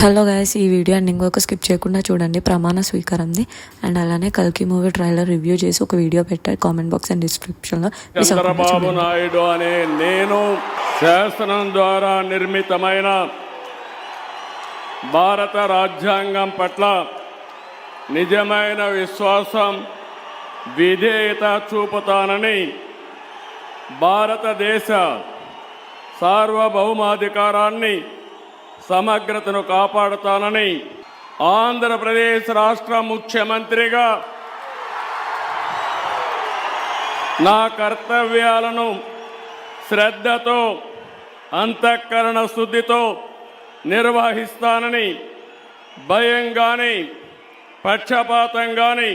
Hello guys, ఈ video ending వరకు skip చేయకుండా చూడండి. ప్రమాణ స్వీకారంది అండ్ అలానే కల్కి మూవీ ట్రైలర్ రివ్యూ చేసి ఒక వీడియో పెట్టారు. కామెంట్ బాక్స్ అండ్ డిస్క్రిప్షన్లో. చంద్రబాబు నాయుడు అనే నేను శాసనం ద్వారా నిర్మితమైన భారత రాజ్యాంగం పట్ల నిజమైన విశ్వాసం, విధేయత చూపుతానని, భారతదేశ సార్వభౌమాధికారాన్ని, సమగ్రతను కాపాడుతానని ఆంధ్రప్రదేశ్ రాష్ట్ర ముఖ్యమంత్రిగా నా కర్తవ్యాలను శ్రద్ధతో, అంతఃకరణ శుద్ధితో నిర్వహిస్తానని, భయం కానీ, పక్షపాతం కానీ,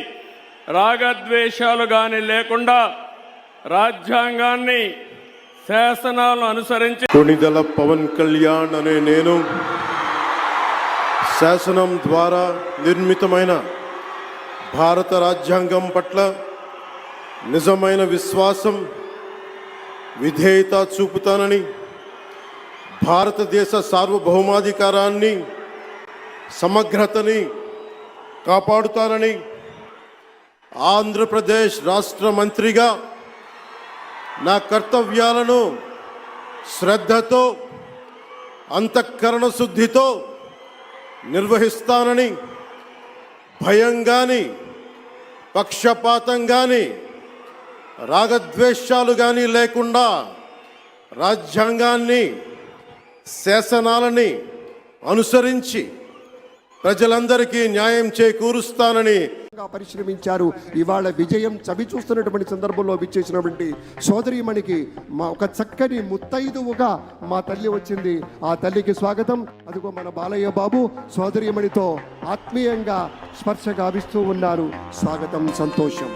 రాగద్వేషాలు కానీ లేకుండా రాజ్యాంగాన్ని, శాసనాలను అనుసరించి కొణిదెల పవన్ కళ్యాణ్ అనే నేను శాసనం ద్వారా నిర్మితమైన భారత రాజ్యాంగం పట్ల నిజమైన విశ్వాసం, విధేయత చూపుతానని, భారతదేశ సార్వభౌమాధికారాన్ని, సమగ్రతని కాపాడుతానని, ఆంధ్రప్రదేశ్ రాష్ట్ర మంత్రిగా నా కర్తవ్యాలను శ్రద్ధతో, అంతఃకరణ శుద్ధితో నిర్వహిస్తానని, భయం కానీ, పక్షపాతం కానీ, రాగద్వేషాలు కానీ లేకుండా రాజ్యాంగాన్ని, శాసనాలని అనుసరించి ప్రజలందరికీ న్యాయం చేకూరుస్తానని పరిశ్రమించారు. ఇవాళ విజయం చవి చూస్తున్నటువంటి సందర్భంలో విచ్చేసినటువంటి సోదరీమణికి మా ఒక చక్కని ముత్తైదువుగా మా తల్లి వచ్చింది. ఆ తల్లికి స్వాగతం. అదిగో మన బాలయ్య బాబు సోదరీమణితో ఆత్మీయంగా స్పర్శ గావిస్తూ ఉన్నారు. స్వాగతం, సంతోషం.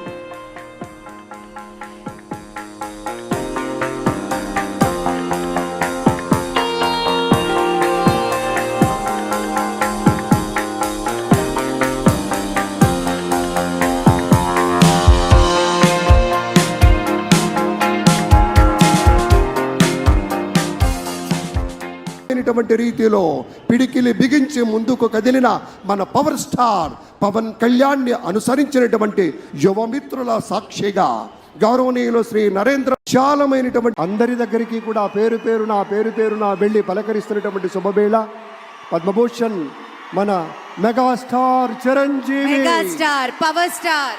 రీతిలో పిడికిలి బిగించి ముందుకు కదిలిన మన పవర్ స్టార్ పవన్ కళ్యాణ్ ని అనుసరించినటువంటి యువమిత్రుల సాక్షిగా గౌరవనీయులు శ్రీ నరేంద్ర విశాలమైనటువంటి అందరి దగ్గరికి కూడా పేరు పేరున వెళ్ళి పలకరిస్తున్నటువంటి శుభవేళ. పద్మభూషణ్ మన megastar Chiranjeevi, megastar power star,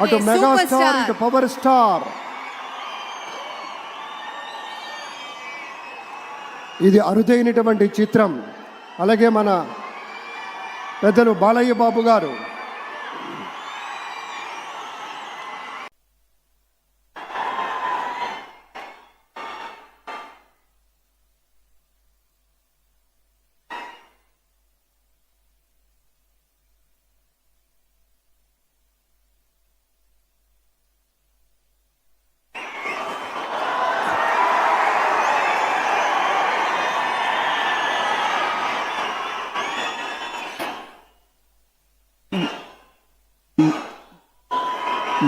అటు మెగాస్టార్ ఇటు పవర్ స్టార్. ఇది అరుదైనటువంటి చిత్రం. అలాగే మన పెద్దలు బాలయ్య బాబు గారు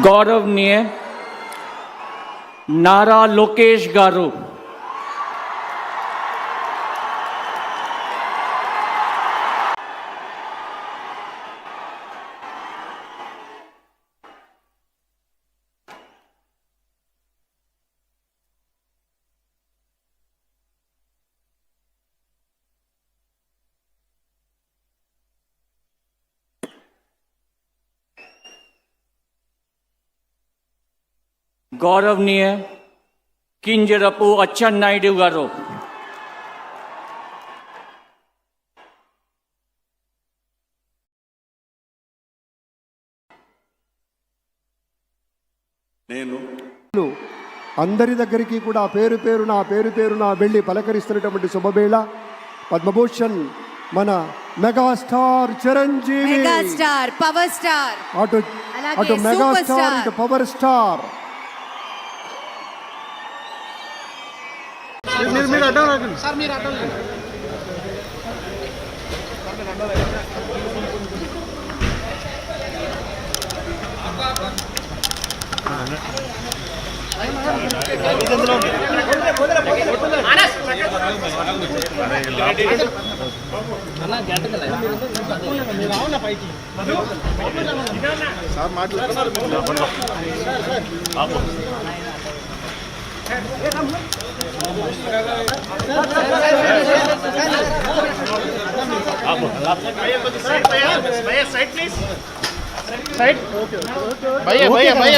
गौरवनीय नारा लोकेश गारू, गौरवनीय किंजरपु अच्चन्नायुडु गारू, నేను అందరి దగ్గరికి కూడా పేరు పేరున వెళ్ళి పలకరిస్తున్నటువంటి శుభవేళ. పద్మభూషణ్ మన megastar Chiranjeevi, megastar power star, అటు మెగాస్టార్ ఇటు పవర్ స్టార్. మీరు అడ్డం రాకండి సార్, మీరు అడ్డం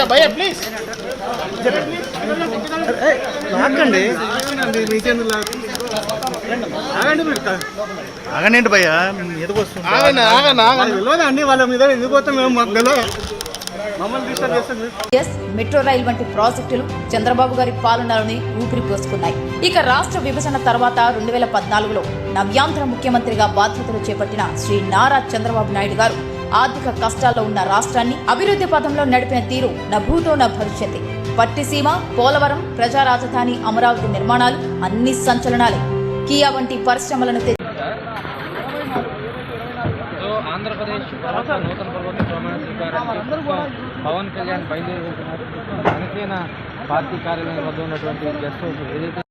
భయ్యా ప్లీజ్ ఆగండి మీకెందుకు ఆగండి భయ్యా ఎందుకు వస్తుంది అండి వాళ్ళ మీద ఎందుకు పోతాం మేము మాకు తెలియదు మమ్మల్ని డిస్టర్బ్ చేస్తాం మెట్రో రైల్ వంటి ప్రాజెక్టులు చంద్రబాబు గారి పాలనలోని ఊపిరి పోసుకున్నాయి. ఇక రాష్ట్ర విభజన తర్వాత 2014లో నవ్యాంధ్ర ముఖ్యమంత్రిగా బాధ్యతలు చేపట్టిన శ్రీ నారా చంద్రబాబు నాయుడు గారు ఆర్థిక కష్టాల్లో ఉన్న రాష్ట్రాన్ని అభివృద్ధి పథంలో నడిపిన తీరు నా భూతో నా భవిష్యత్తే. పట్టిసీమ, పోలవరం, ప్రజా రాజధాని అమరావతి నిర్మాణాలు అన్ని సంచలనాలే. కియా వంటి పరిశ్రమలను ఆంధ్రప్రదేశ్ నూతన ప్రభుత్వం ప్రమాణ స్వీకారానికి పవన్ కళ్యాణ్ బయలుదేరి జనసేన పార్టీ కార్యాలయం వద్ద ఉన్నటువంటి గెస్ట్ హౌస్ ఏదైతే